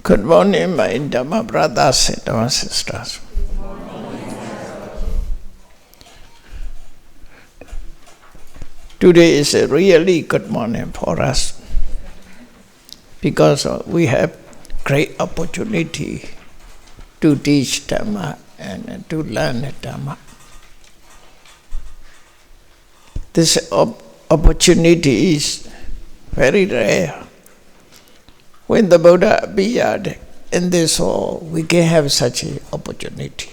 Good morning, my Dhamma brothers and Dhamma sisters. Today is a really good morning for us because we have great opportunity to teach Dhamma and to learn Dhamma. This opportunity is very rare. When the Buddha appeared in this world, we can have such an opportunity.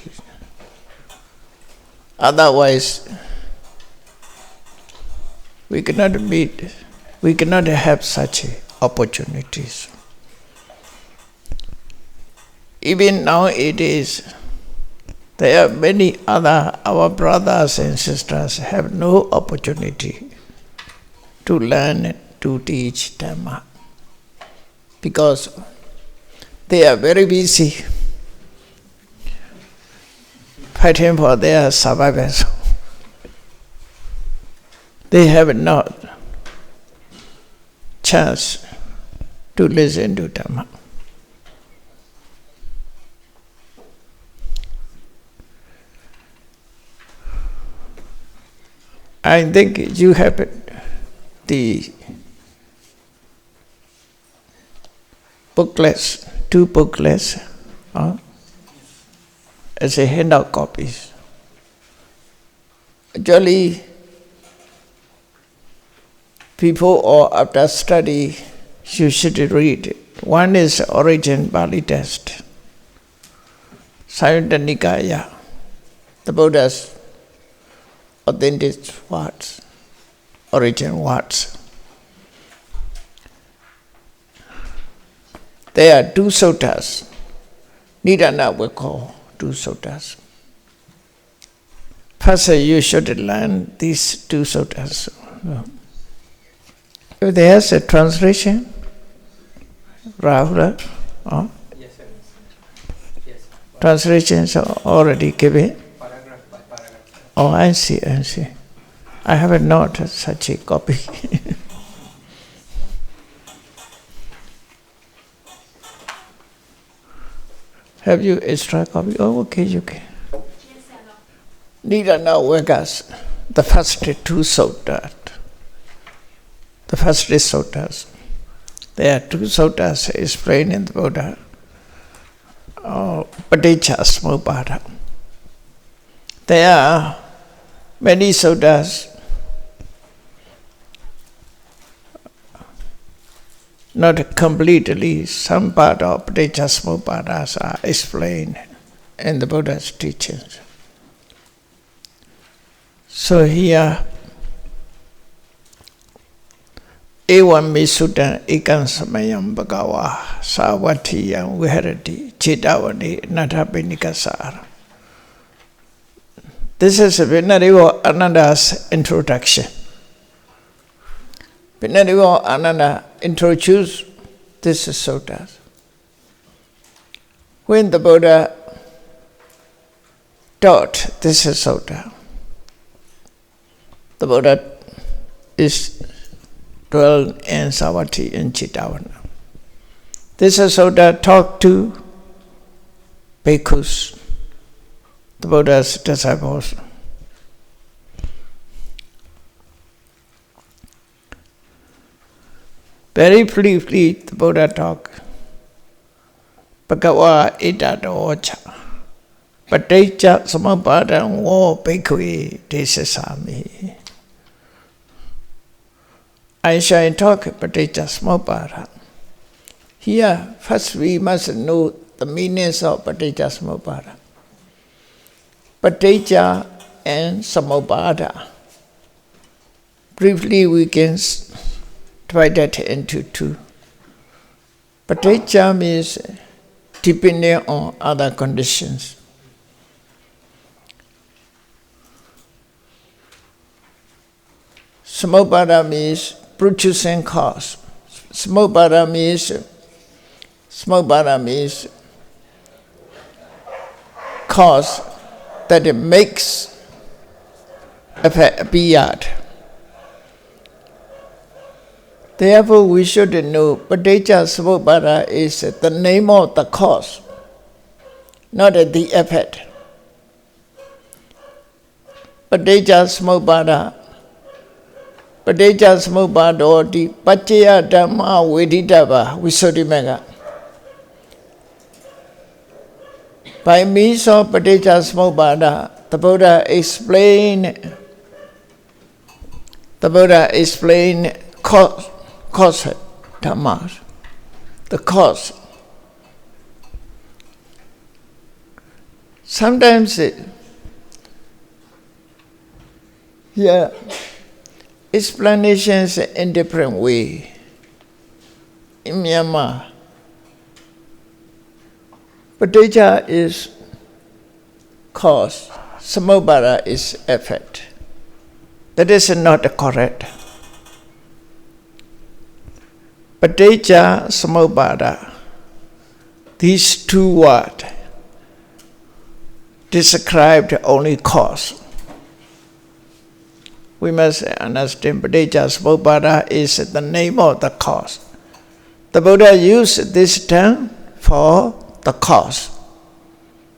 Otherwise, we cannot meet, we cannot have such opportunities. Even nowadays, there are many other, our brothers and sisters have no opportunity to learn, to teach Dhamma, because they are very busy fighting for their survival. They have not chance to listen to Dhamma. I think you have the booklets, 2 booklets, as a handout copies. Actually, before or after study, you should read it. One is Origin Bali text, Sayutta Nikaya, the Buddha's authentic words, origin words. There are 2 suttas. Nidana we call 2 suttas. First, you should learn these 2 suttas. If there's a translation, Rahula, Yes, sir. Yes. Translations are already given. Paragraph by paragraph. Oh, I see. I have not such a copy. Have you extra copy? Oh, okay, you can. Nidana Vegas, the first 2 suttas. The first 3 suttas. There are 2 suttas explained in the Buddha. Paṭiccasamuppāda. There are many suttas, not completely. Some part of Paṭiccasamuppādas are explained in the Buddha's teachings. So here, Evam me sutta ekam samayam bhagava savatiyam viharati cetavani Paṭiccasamuppāda. This is Venerable Ananda's introduction. Venerable Ananda introduced this sutta. When the Buddha taught this sutta, the Buddha is dwelled in Savatthi in Cetavana. This sutta talked to bhikkhus, the Buddha's disciples. Very briefly, the Buddha talked. Bhagava itadocha Paṭiccasamuppāda wo bhikkhave desasami. I shall talk Paṭiccasamuppāda. Here, first we must know the meanings of Paṭiccasamuppāda. Paṭicca and Samuppāda. Briefly, we can divide that into 2. Paṭicca means depending on other conditions. Samuppāda means producing cause. Samuppāda means cause that it makes appeared. Therefore, we should know Paṭiccasamuppāda is the name of the cause, not the effect. Paṭiccasamuppāda, Paṭiccasamuppādoti Abhidhamma veditava visuddhimagga. By means of Paṭiccasamuppāda, the Buddha explained cause dhammas, the cause. Sometimes explanations in different way. In Myanmar, Paṭicca is cause, Samuppāda is effect. That is not correct. Paṭiccasamuppāda, these two words described only cause. We must understand Paṭiccasamuppāda is the name of the cause. The Buddha used this term for the cause,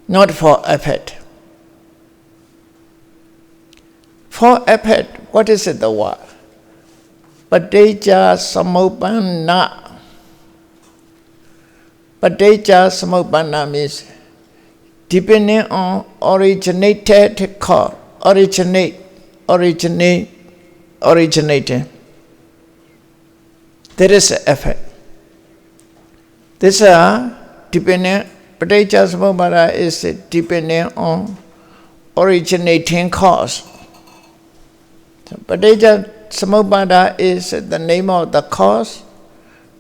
not for effect. For effect, what is the word? Paṭiccasamuppāna. Paṭiccasamuppāna means depending on originating. There is an effect. This depending, Paṭiccasamuppāda is depending on originating cause. So Paṭiccasamuppāda is the name of the cause.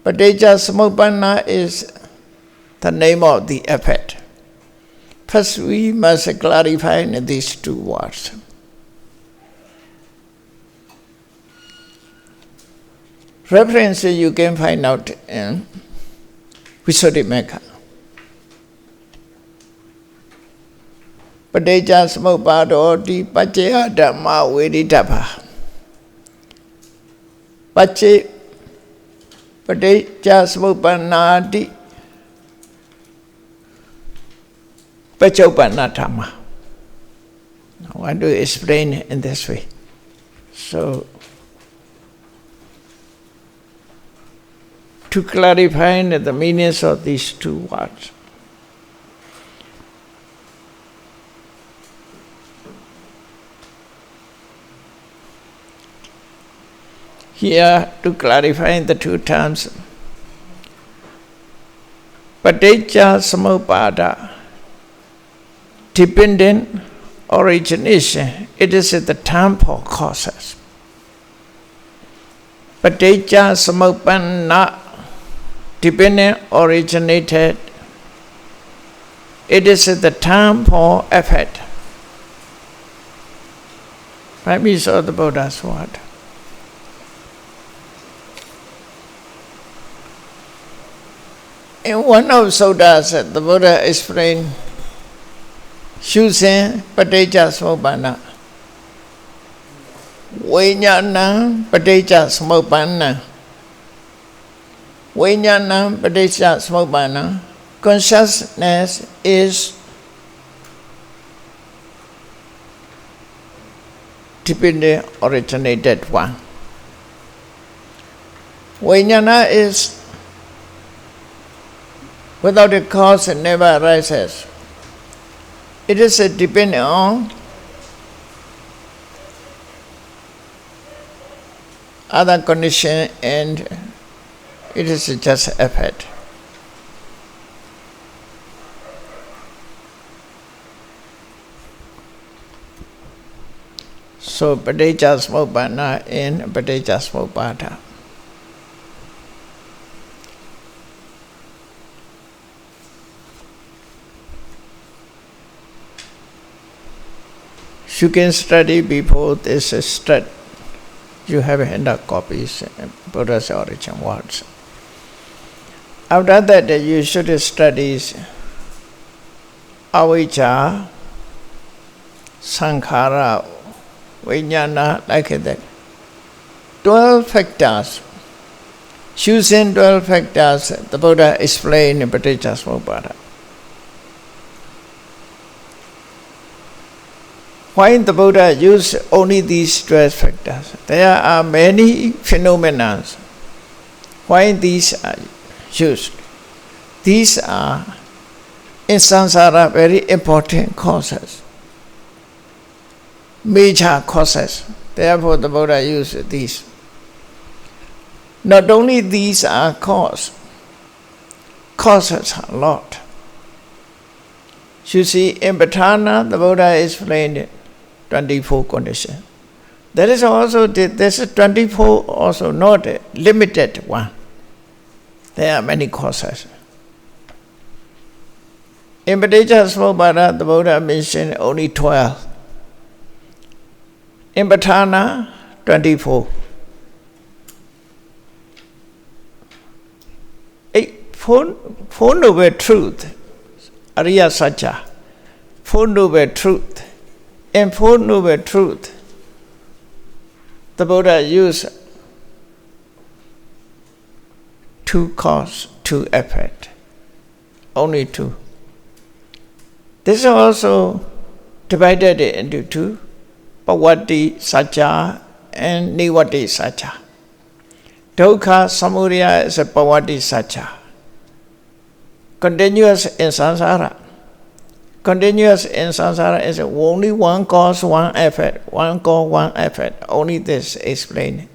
Paṭiccasamuppāna is the name of the effect. First, we must clarify these two words. Reference you can find out in Visuddhimagga. Paṭiccasamuppādoti Abhidhamma veditava. Paṭiccasamuppānāti Paccuppanatthama. I want to explain in this way. So, to clarify the meanings of these two words. Here, to clarify the two terms, Paṭiccasamuppāda, dependent origination, it is the term for causes. Paṭiccasamuppāna, dependent originated, it is the term for effect. By means of the Buddha's word. In one of Suttas, the Buddha explained using Paṭiccasamuppāna. Vijñānam Paṭiccasamuppāna. Vijñānam Paṭiccasamuppāna. Consciousness is dependent originated one. Vijñāna is without a cause, it never arises. It is dependent on other condition and it is just effect. So Paṭiccasamuppāna in Paṭiccasamuppāda. You can study before this study. You have handout copies, Buddha's origin words. After that, you should study avijja, saṃsāra, vijñāna, like that. 12 factors Choosing 12 factors, the Buddha explained in Paṭiccasamuppāda. Why the Buddha used only these 12 factors? There are many phenomena. Why these are used? These are, in Saṃsāra, very important causes, major causes. Therefore, the Buddha used these. Not only these are causes are a lot. You see, in Abhidhamma, the Buddha explained 24 conditions. There is also, this is 24 also not a limited one. There are many causes. In Paṭiccasamuppāda, the Buddha mentioned only 12. In Abhidhamma, 24. Four noble truth, Ariya Satya, Four noble truth. In Four noble truth, the Buddha used 2 cause, 2 effect, only 2. This is also divided into 2, Pavati Satya and Nivati Satya. Dukkha Samudaya is a Pavati Satya. Continuous in Saṃsāra. Continuous in Saṃsāra is only one cause, one effect, one cause, one effect. Only this explained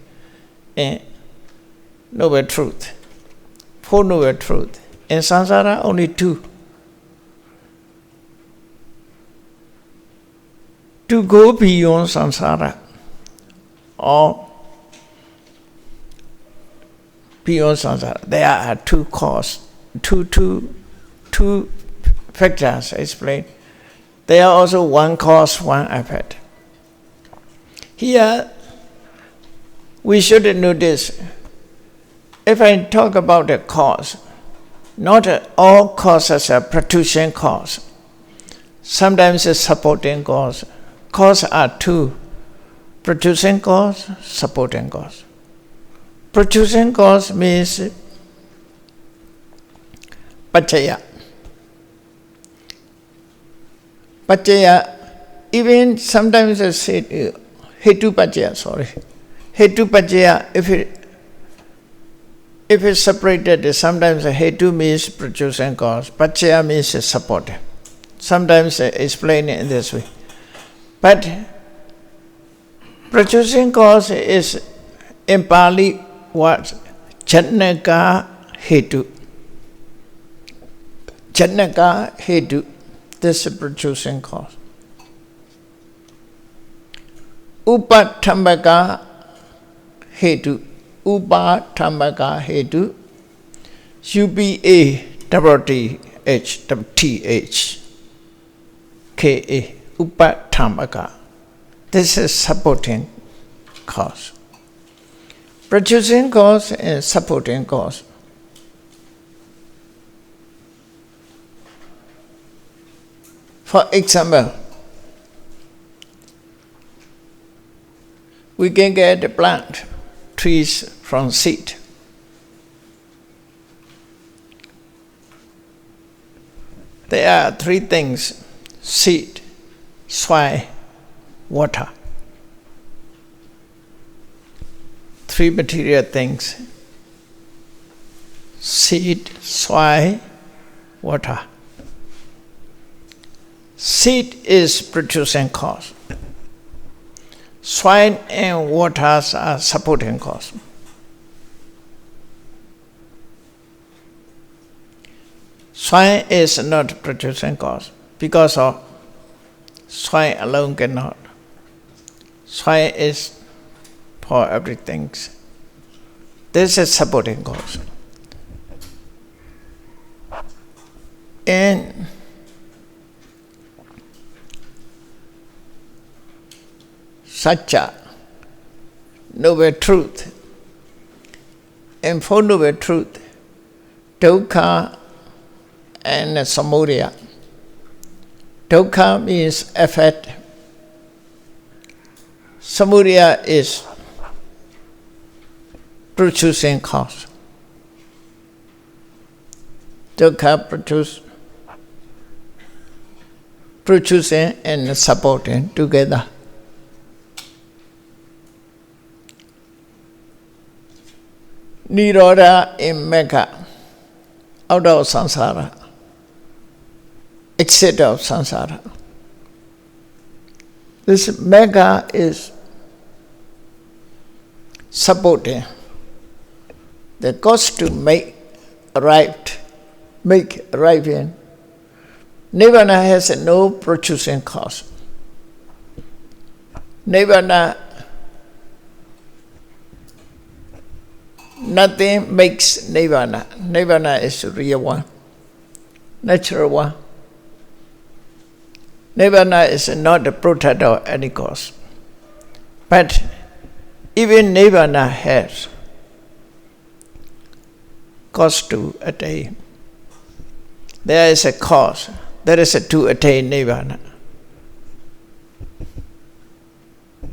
in Noble Truth. Four Noble Truth. In Saṃsāra, only 2. To go beyond Saṃsāra or beyond Saṃsāra, there are 2 causes, two factors explained. There are also one cause, one effect. Here, we should notice, if I talk about the cause, not all causes are producing cause. Sometimes it's supporting cause. Cause are 2, producing cause, supporting cause. Producing cause means paccaya. Paccaya, even sometimes I say hetu paccaya, Hetu paccaya, if it's separated, sometimes hetu means producing cause, paccaya means support. Sometimes I explain it in this way. But producing cause is in Pali what? Jannaka hetu. Jannaka hetu. This is producing cause. Upathambaka hetu. Upathambaka hetu. UPA-TH-TH-KA. Upathambaka. This is supporting cause. Producing cause and supporting cause. For example, we can get plant, trees from seed. There are 3 things: seed, soil, water. 3 material things: seed, soil, water. Seed is producing cause. Soil and waters are supporting cause. Soil is not producing cause because of soil alone cannot. Soil is for everything. This is supporting cause. And Satya, noble truth, and Four Noble Truth, dukkha and samudaya. Dukkha means effect. Samudaya is producing cause. dukkha producing and supporting together. Nirodha in Mecca, out of Saṃsāra, exit of Saṃsāra. This Mecca is supporting the cause to make arriving. Nirvana has no producing cause. Nirvana, nothing makes Nirvana. Nirvana is real one, natural one. Nirvana is not the product of any cause. But even Nirvana has cause to attain. There is a cause. There is a to attain Nirvana.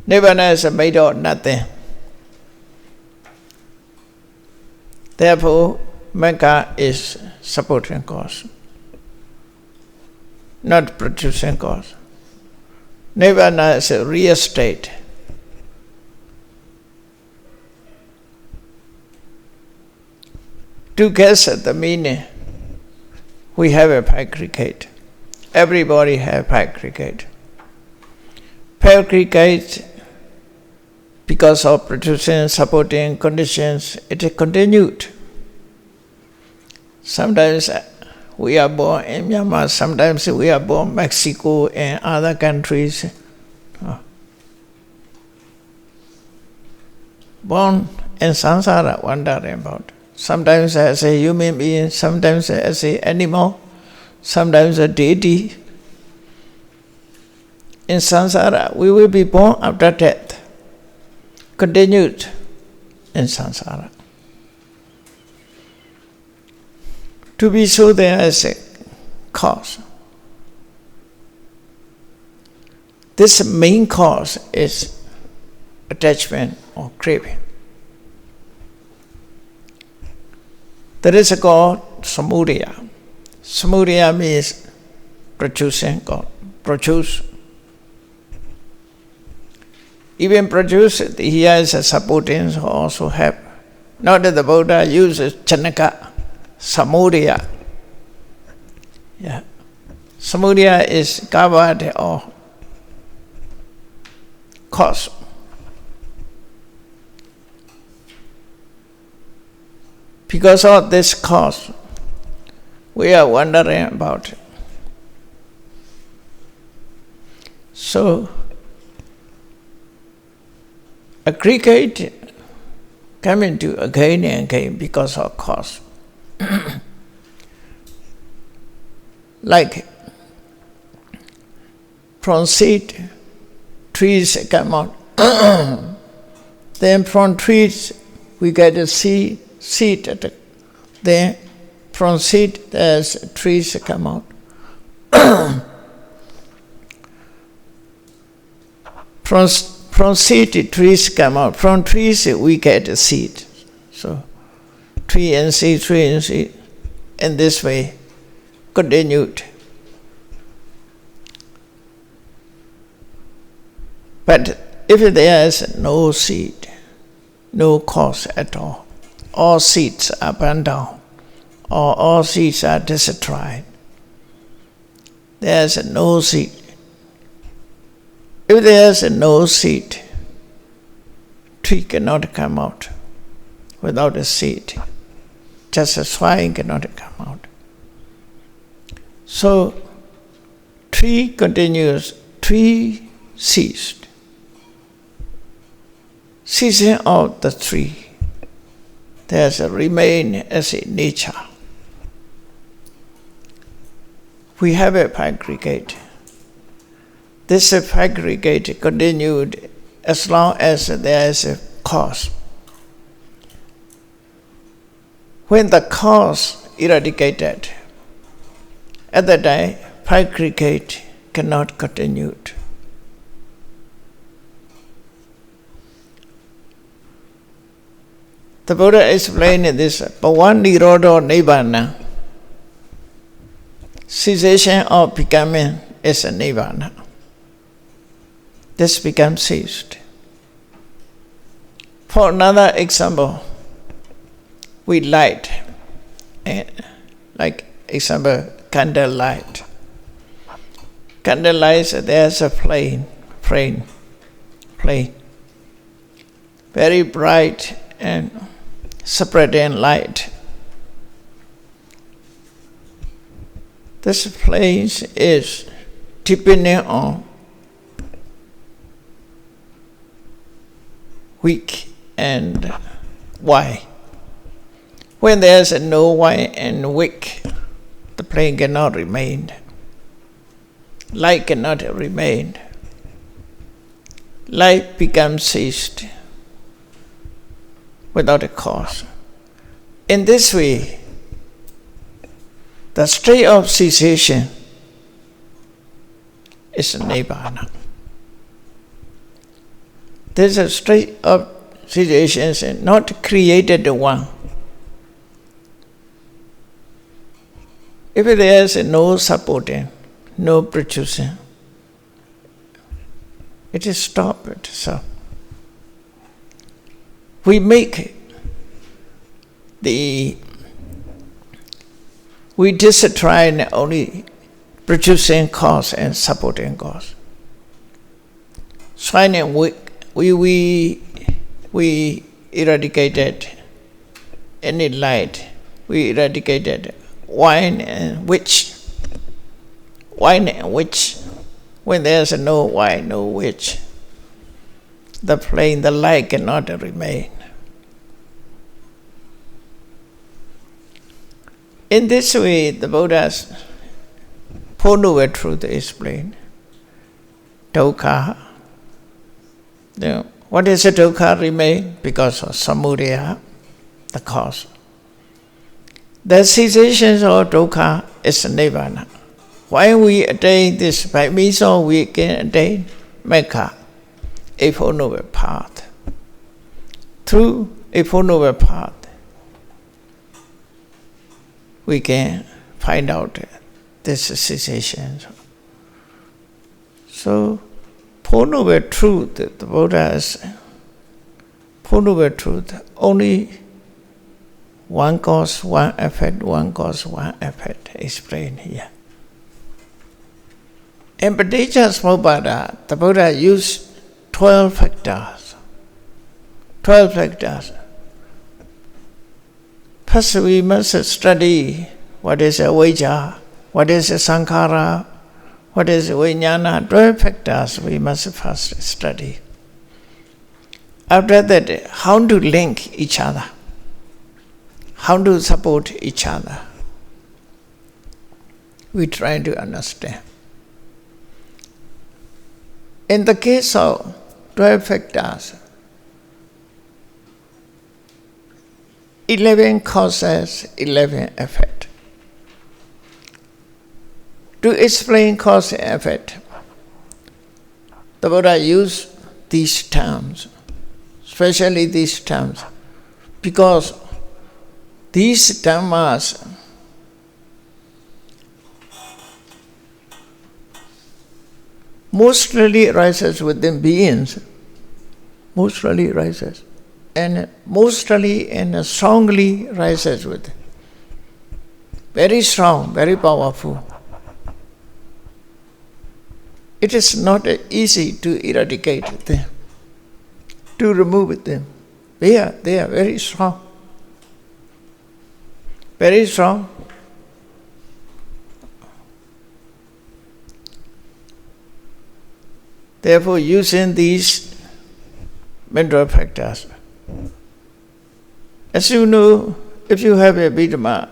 Nirvana is made of nothing. Therefore, Mecca is supporting cause, not producing cause. Nirvana is a real state. To guess at the meaning, we have a Paṭiccasamuppāda. Everybody has Paṭiccasamuppāda. Paṭiccasamuppāda, because of producing, supporting conditions, it is continued. Sometimes we are born in Myanmar, sometimes we are born in Mexico and other countries. Born in Saṃsāra, wondering about. Sometimes as a human being, sometimes as an animal, sometimes a deity. In Saṃsāra, we will be born after death, continued in Saṃsāra. To be so, there is a cause. This main cause is attachment or craving. There is a God, Samudaya. Samudaya means producing God. Produce. Even produce, he has a supporting who also help. Not that the Buddha uses Chanaka, Samudaya. Yeah. Samudaya is covered or cause. Because of this cause, we are wondering about it. So, aggregate coming to again and again because of cause. Like from seed, trees come out. Then from trees we get a seed. Then from seed there's trees come out. From seed trees come out. From trees we get a seed. So tree and seed, tree and seed. In this way, continued. But if there is no seed, no cause at all seeds are burned down, or all seeds are destroyed. There is no seed. If there is no seed, tree cannot come out without a seed. Just a swine cannot come out. So, tree continues, tree ceased. Ceasing of the tree, there's a remain as a nature. We have a Paṭiccasamuppāda. This Paṭiccasamuppāda continued as long as there is a cause. When the cause eradicated, at that time, Paṭiccasamuppāda cannot continue. The Buddha explained this, Bhavan Nirodho Nibbana. cessation of becoming is a nirvana. This becomes ceased. For another example, we light, like example, candle light. Candle light, there's a flame, very bright and spreading light. This flame is depending on wick and wire. When there's no wire and wick, the flame cannot remain. Light cannot remain. Light becomes ceased without a cause. In this way, the state of cessation is nirvana. This is a state of cessation, is not created one. If there is no supporting, no producing, it is stopped. So we just try only producing cause and supporting cause. So we eradicated any light. We eradicated wine and witch. Wine and witch. When there's no wine, no witch, the flame, the light cannot remain. In this way, the Buddha's Four Noble Truths explained. Dukkha. What is a dukkha? Remain because of samudaya, the cause. The cessation of dukkha is nirvana. Why we attain this? By means of we can attain Mekha, a Four Noble Path. Through a Four Noble Path, we can find out this cessation. So, Four Noble Truth, the Buddha's Four Noble Truth, only one cause, one effect, one cause, one effect, explained here. In Paṭiccasamuppāda, the Buddha used 12 factors. 12 factors. First, we must study what is avijja, what is saṃsāra, what is vijñāna. 12 factors we must first study. After that, how to link each other, how to support each other. We try to understand. In the case of 12 factors, 11 causes, 11 effect. To explain cause and effect, the Buddha used these terms, especially these terms, because these dhammas mostly arises within beings, mostly arises, and mostly and strongly rises with. Very strong, very powerful. It is not easy to eradicate them, to remove them. They are very strong. Very strong. Therefore, using these mental factors. As you know, if you have a Abhidhamma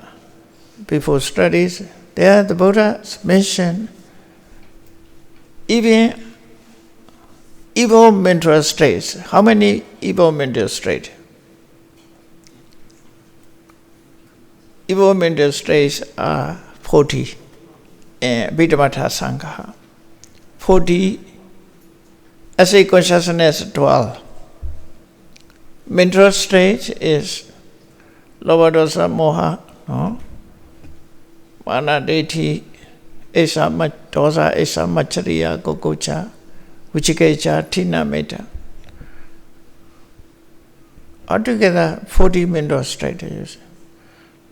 before studies, there the Buddha mentioned even evil mental states. How many evil mental states? Evil mental states are 40 in Abhidhamma Sangha. 40 as a consciousness 12. Mental state is lobha, dosa, moha, no? Mana, diṭṭhi, dosa, esa, machariya, gogocha, vicikiccha, tina, metta. Altogether 40 minutes straight.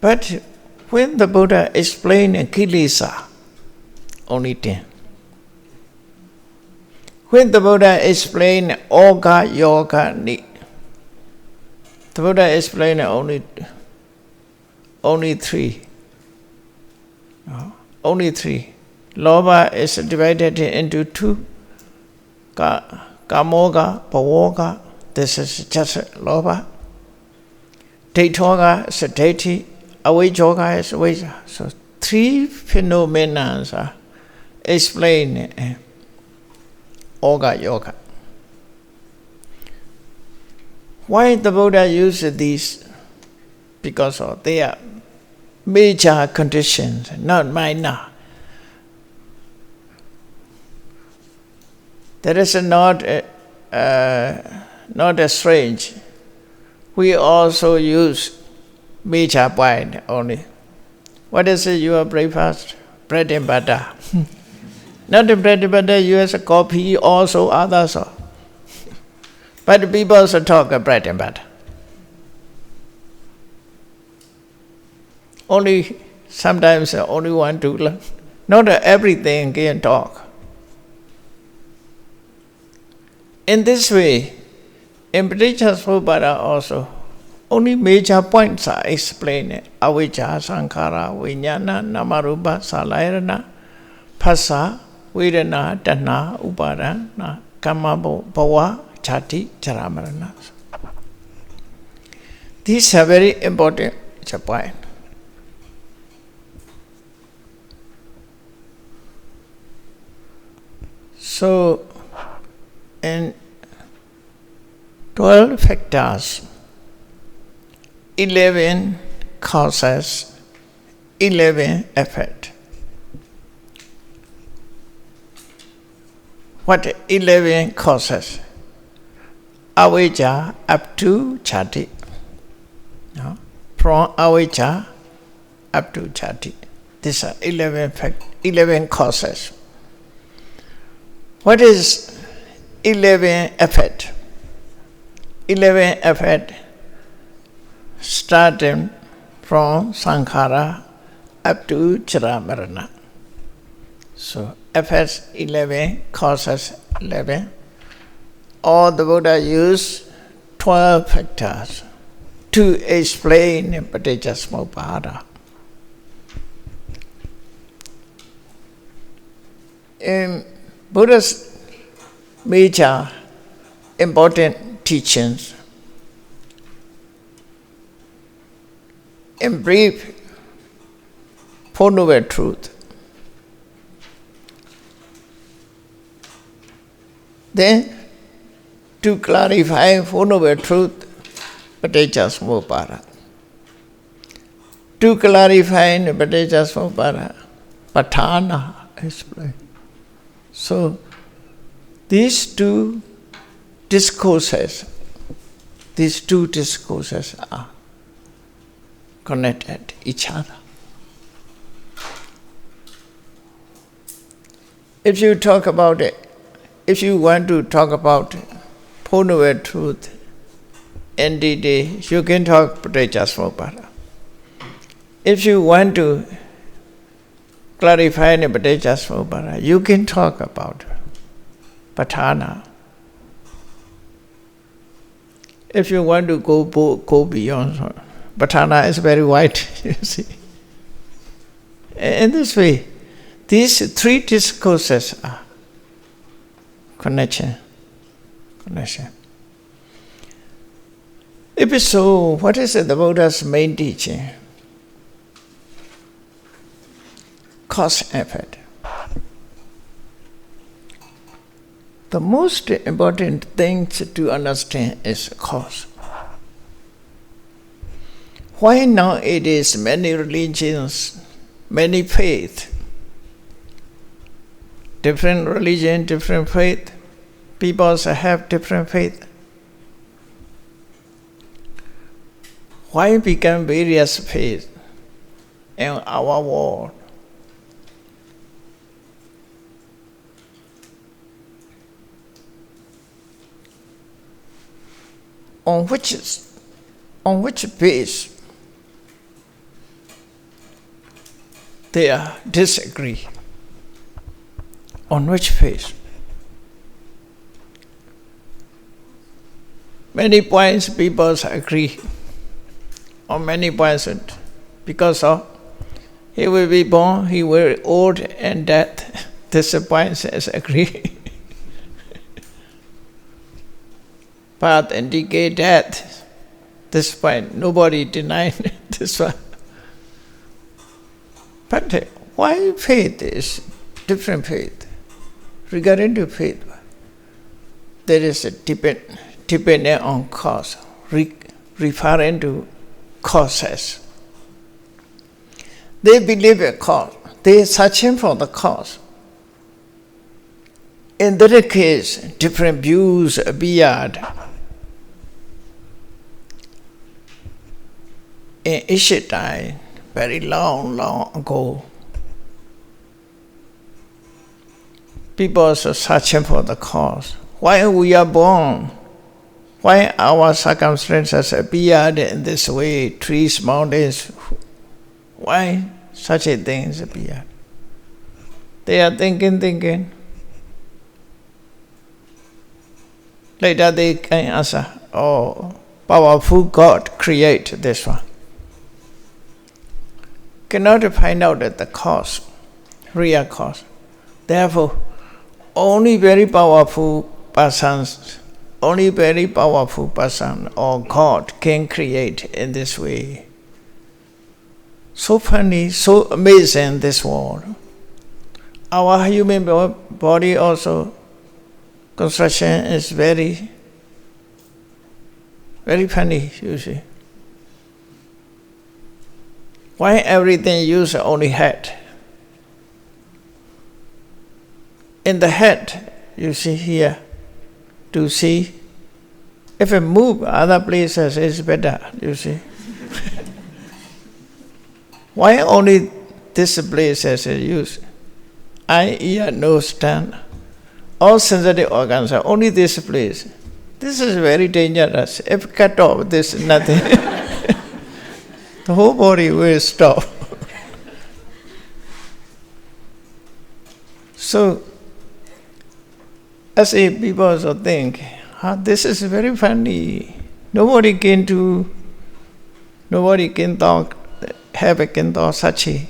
But when the Buddha explained kilesa, only 10. When the Buddha explained Oga, Yoga, Ni, the Buddha explained only 3. No, only 3. Loba is divided into 2. Kamoga, Bhavoga, this is just Loba. Daitoga is a deity. Avijoga is Avija. So 3 phenomena are explained in Oga Yoga. Why the Buddha used these? Because of their major conditions, not minor. That is not a strange. We also use major point only. What is your breakfast? Bread and butter. Not the bread and butter, you have a coffee, also others. But people also talk of bread and butter. Only sometimes only one to learn. Not everything can talk. In this way, in Paṭiccasamuppāda also, only major points are explained. Avijja, Saṃsāra, Vijñāna, Namarupa, Salayana, Phassa, Vedana, Tanha, Upadana, Kamma, Bhava, Chati, Jaramarana. These are very important points. So, in 12 factors, 11 causes, 11 effect. What 11 causes? Avijja up to Chati. No? From Avijja up to Chati. These are 11 causes. What is 11 effect? 11 effect starting from Saṃsāra up to Jaramarana. So effects 11, causes 11. Or the Buddha used 12 factors to explain Paṭiccasamuppāda. In Buddha's major important teachings, in brief, Four Noble Truths. Then, to clarify Four Noble Truths, Paṭiccasamuppāda. To clarify Paṭiccasamuppāda, Paṭhāna explained. So, these two discourses are connected each other. If you want to talk about Four Noble Truths in detail, you can talk Paṭiccasamuppāda. If you want to clarify Paṭiccasamuppāda, you can talk about Paṭhāna. If you want to go beyond, Paṭhāna is very wide, you see. In this way, these 3 discourses are connection. If so, what is the Buddha's main teaching? Cause effect. The most important thing to understand is cause. Why nowadays many religions, many faiths, different religion, different faith, people also have different faith. Why become various faiths in our world? on which base they are disagree. On which base? Many points people agree. On many points, because of he will be born, he will be old and dead. This point is agree. Birth and decay, death. This point, nobody denied this one. But why faith is different faith? Regarding to faith, there is a dependent on cause, referring to causes. They believe a cause. They are searching for the cause. In that case, different views appeared. In ancient time, very long ago, people are searching for the cause. Why we are born? Why our circumstances appeared in this way? Trees, mountains. Why such a things appear? They are thinking. Later they can answer, oh, powerful God create this one. Cannot find out the cause, real cause. Therefore, only very powerful persons, only very powerful person or God can create in this way. So funny, so amazing this world. Our human body also, construction is very, very funny, you see. Why everything use only head? In the head, you see here, to see. If it move other places, it's better, you see. Why only this place is used? Eye, ear, nose, tongue. All sensory organs are only this place. This is very dangerous. If cut off, this is nothing. The whole body will stop. So, as if people also think, this is very funny. Nobody can talk, can talk such a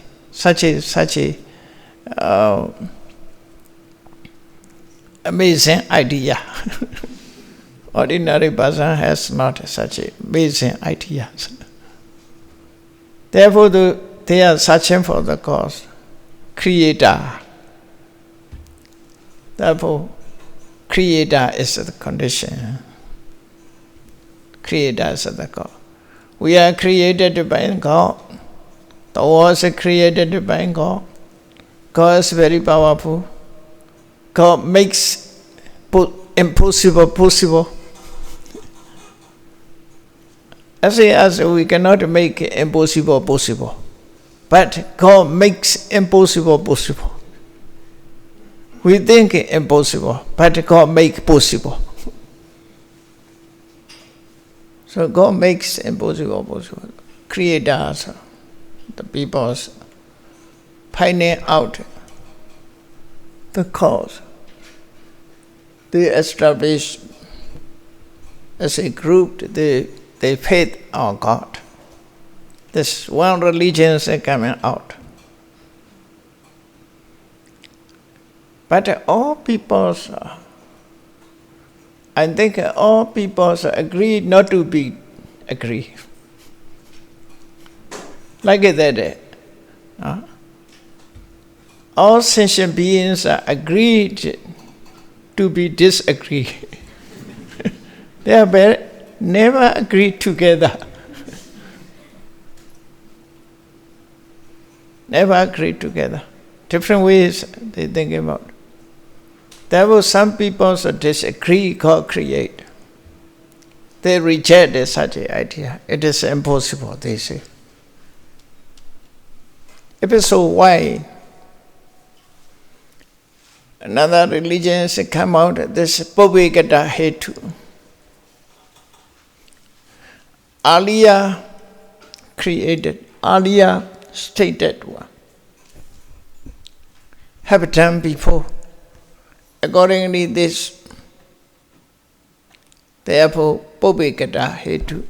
amazing idea. Ordinary person has not such amazing ideas. Therefore, they are searching for the cause, creator. Therefore, creator is the condition. Creator is the cause. We are created by God. The world is created by God. God is very powerful. God makes impossible possible. As we cannot make impossible possible, but God makes impossible possible. We think impossible, but God makes possible. So God makes impossible possible. Creators, the peoples, finding out the cause. They establish as a group, they faith on God. This one religion is coming out. But all peoples, I think all peoples agree not to be agree. Like that, all sentient beings are agreed to be disagree. They are never agree together. Never agree together. Different ways they think about. Therefore, some people disagree God create. They reject such an idea. It is impossible, they say. If it's so, why? Another religion come out, this Paṭiccasamuppāda hetu. earlier created, earlier stated one, have done before. Accordingly, this, therefore, Paṭiccasamuppāda hetu,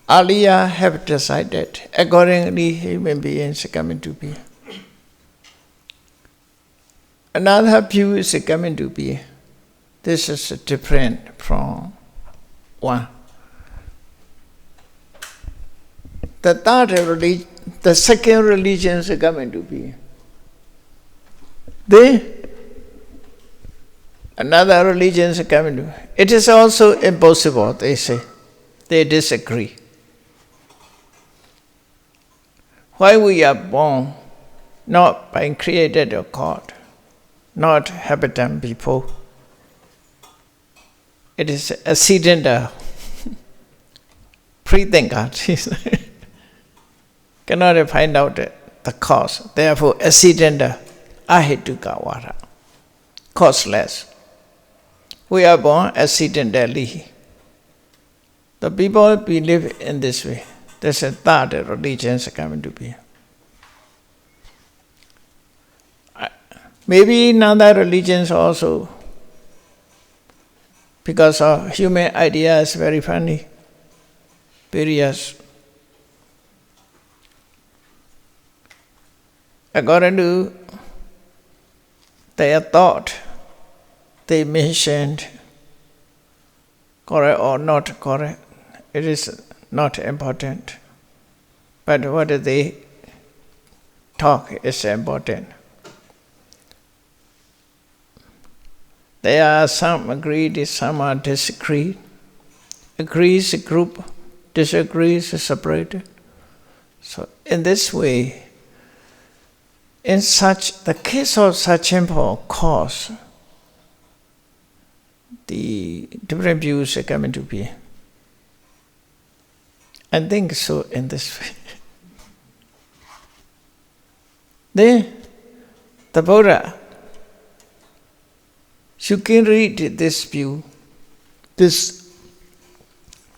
earlier have decided, accordingly human beings coming to be. Another view is coming to be. This is different from one. The third religion, the second religion is coming to be. Another religion is coming to be. It is also impossible, they say. They disagree. Why we are born, not by created of God, not have done before. It is accidental. Pre-thinker. Cannot find out the cause. Therefore, accidental. Ahetuka vara. Causeless. We are born accidentally. The people believe in this way. There's a third religion coming to be. Maybe in other religions also, because our human idea is very funny, various. According to their thought, they mentioned, correct or not correct, it is not important. But what they talk is important. There are some agreed, some are disagreed. Agrees a group, disagrees a separated. So in this way, in such the case of such simple cause, the different views are coming to be. I think so in this way. Then the Buddha, you can read this view, this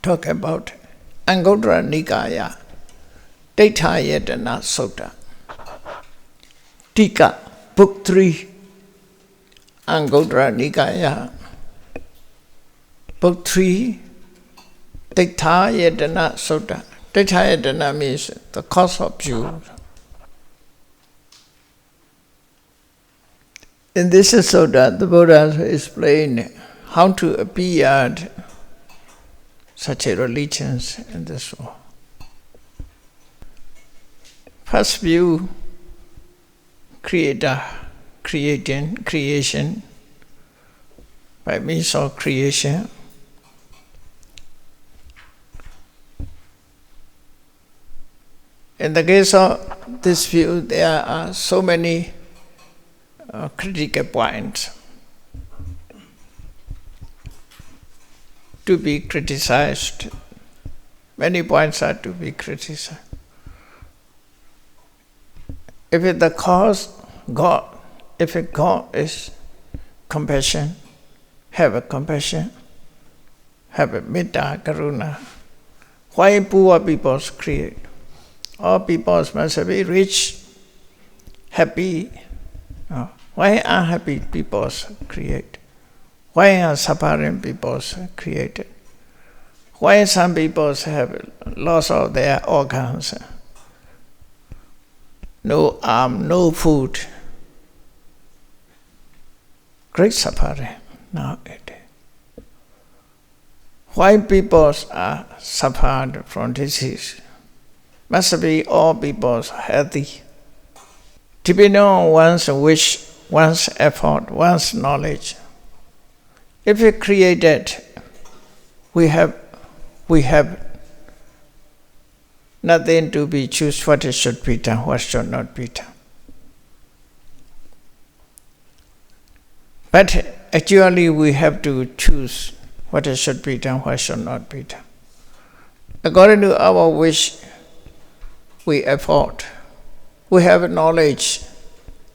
talk about Anguttara Nikaya, Paṭiccasamuppāda Sutta. Tika, Book 3, Anguttara Nikaya, Book 3, Paṭiccasamuppāda Sutta. Paṭiccasamuppāda means the cause of view. In this sutta, the Buddha explained how to appear such a religion in this world. First view, creation by means of creation. In the case of this view, there are so many critical points to be criticized. Many points are to be criticized. If it the cause, God, if it God is compassion, have a compassion, have a metta, karuna, why poor people create? All people must be rich, happy. Why unhappy people create? Why are suffering people created? Why some people have loss of their organs? No arm, no food. Great suffering nowadays. Why people are suffered from disease? Must be all people healthy. Depending on one's wish, one's effort, one's knowledge. If we created, we have nothing to be choose what should be done, what should not be done. But actually we have to choose what should be done, what should not be done. According to our wish, we effort. We have knowledge.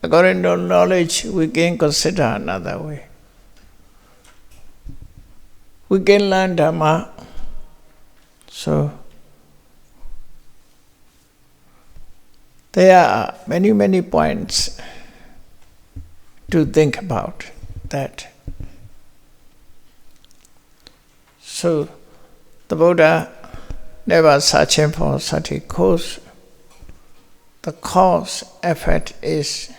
According to knowledge, we can consider another way. We can learn Dhamma So there are many, many points to think about that. So the Buddha never searching for such a cause. The cause effect is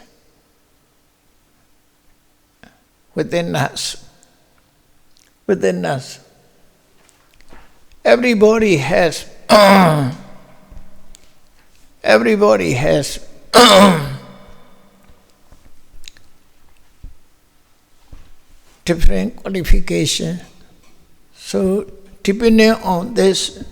within us. Within us. Everybody has different qualification. So depending on this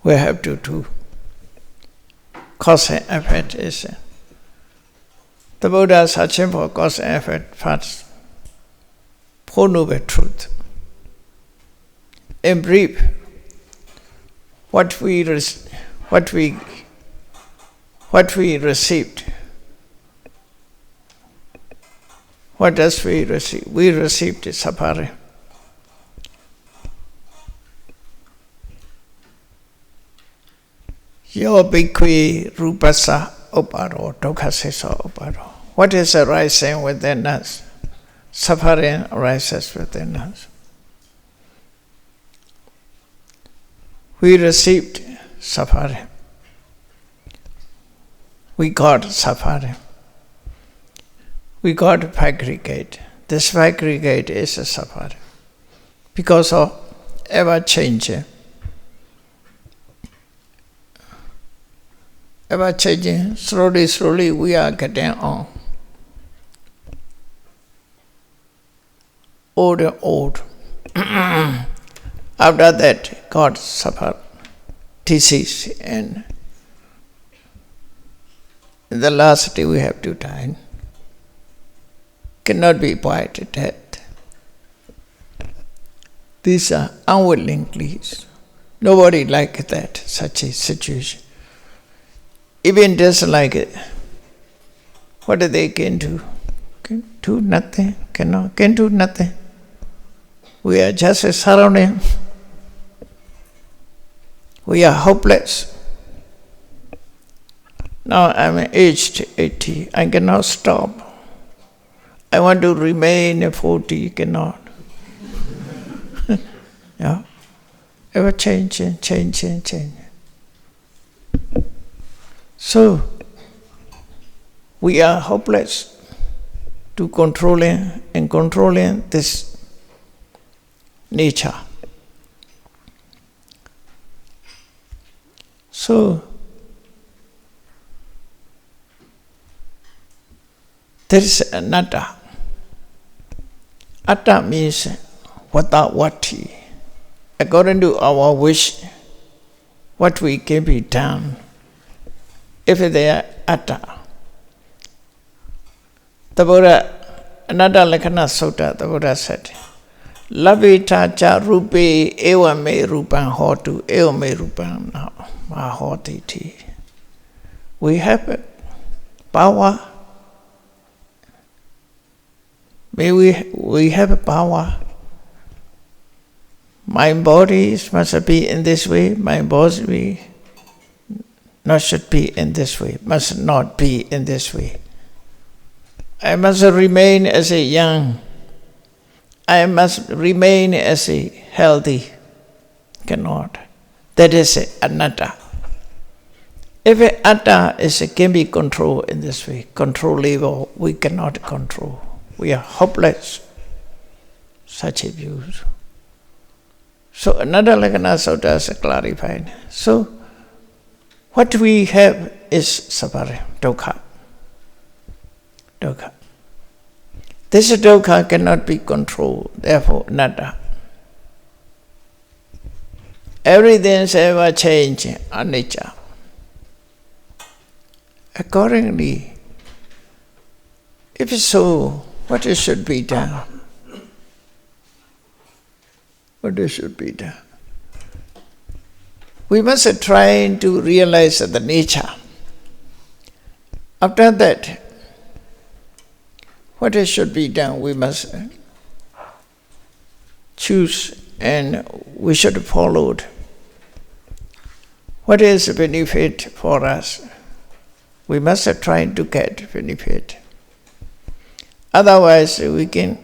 we have to do cause and effect is the Buddha is searching for cause and effect first. Four Noble Truth. In brief, what we received. What does we receive? We received Saṃsāra. Yo bhikkhu rupasa uparo dukkasesa uparo. What is arising within us? Suffering arises within us. We received Saṃsāra. We got Saṃsāra. We got Paṭiccasamuppāda. This Paṭiccasamuppāda is a Saṃsāra. Because of ever-changing. Ever-changing, slowly we are getting on. Old and old. After that, God suffered disease, and in the last day we have to die. Cannot be quite dead. These are unwillingly. Nobody like that, such a situation. Even just like it, what do they can do? Can do nothing, can do nothing. We are just a surrounding. We are hopeless. Now I'm aged 80, I cannot stop. I want to remain 40, cannot. Yeah. Ever changing. So, we are hopeless to controlling this nature. So, there is anatta. Atta means without what. According to our wish, what we can be done. If they are atta. The Buddha, Anatta Lakkhana Sutta, the Buddha said, Labhita cha rupe eva me rupam hotu, eva me rupam mahotiti. We have power. May we have power. My body must be in this way, my body not should be in this way, must not be in this way. I must remain as a young. I must remain as a healthy. Cannot. That is anatta. If atta can be controlled in this way, control level, we cannot control. We are hopeless. Such a view. So another Lakkhana Sutta is clarified. So what we have is sammsāra, dukkha. Dukkha. This dukkha cannot be controlled, therefore anatta. Everything is ever changing, anicca. Accordingly, if so, what should be done? What should be done? We must try to realize the nature. After that, what should be done? We must choose and we should follow it. What is benefit for us? We must try to get benefit. Otherwise, we can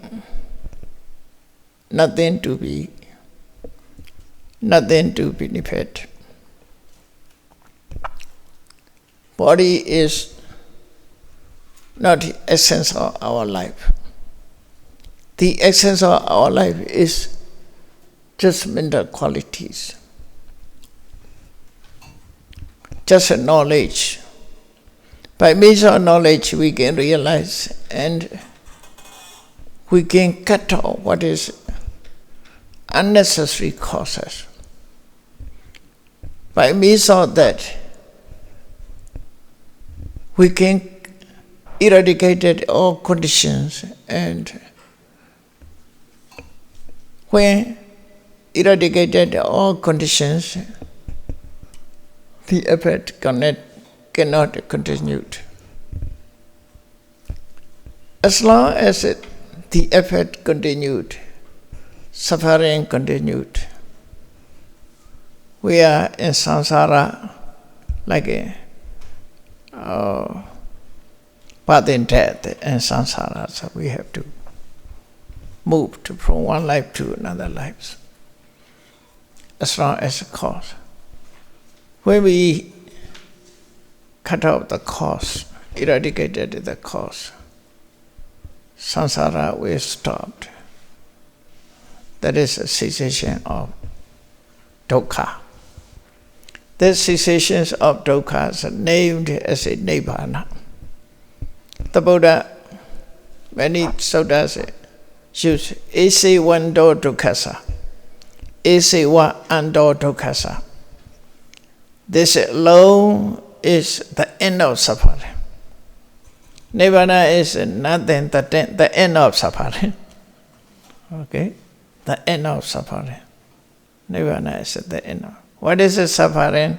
nothing to benefit. Body is not the essence of our life. The essence of our life is just mental qualities, just knowledge. By means of knowledge, we can realize and we can cut off what is unnecessary causes. By means of that, we can eradicate all conditions, and when eradicated all conditions, the effect cannot continue. As long as the effect continued, suffering continued, we are in Saṃsāra like a birth and death in Saṃsāra, so we have to move from one life to another life, as long as the cause. When we cut out the cause, eradicated the cause, Saṃsāra will stop. That is a cessation of dukkha. The cessations of dukkha is named as a nibbana. The Buddha, many suttas use ese do dukkhasa, ese ando dukkhasa. This alone is the end of suffering. Nibbana is nothing, the end of suffering. Okay? The end of suffering. Nibbana is the end of. What is the suffering?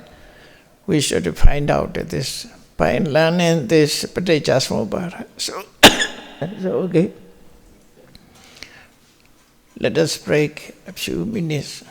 We should find out this by learning this Paṭiccasamuppāda. So okay. Let us break a few minutes.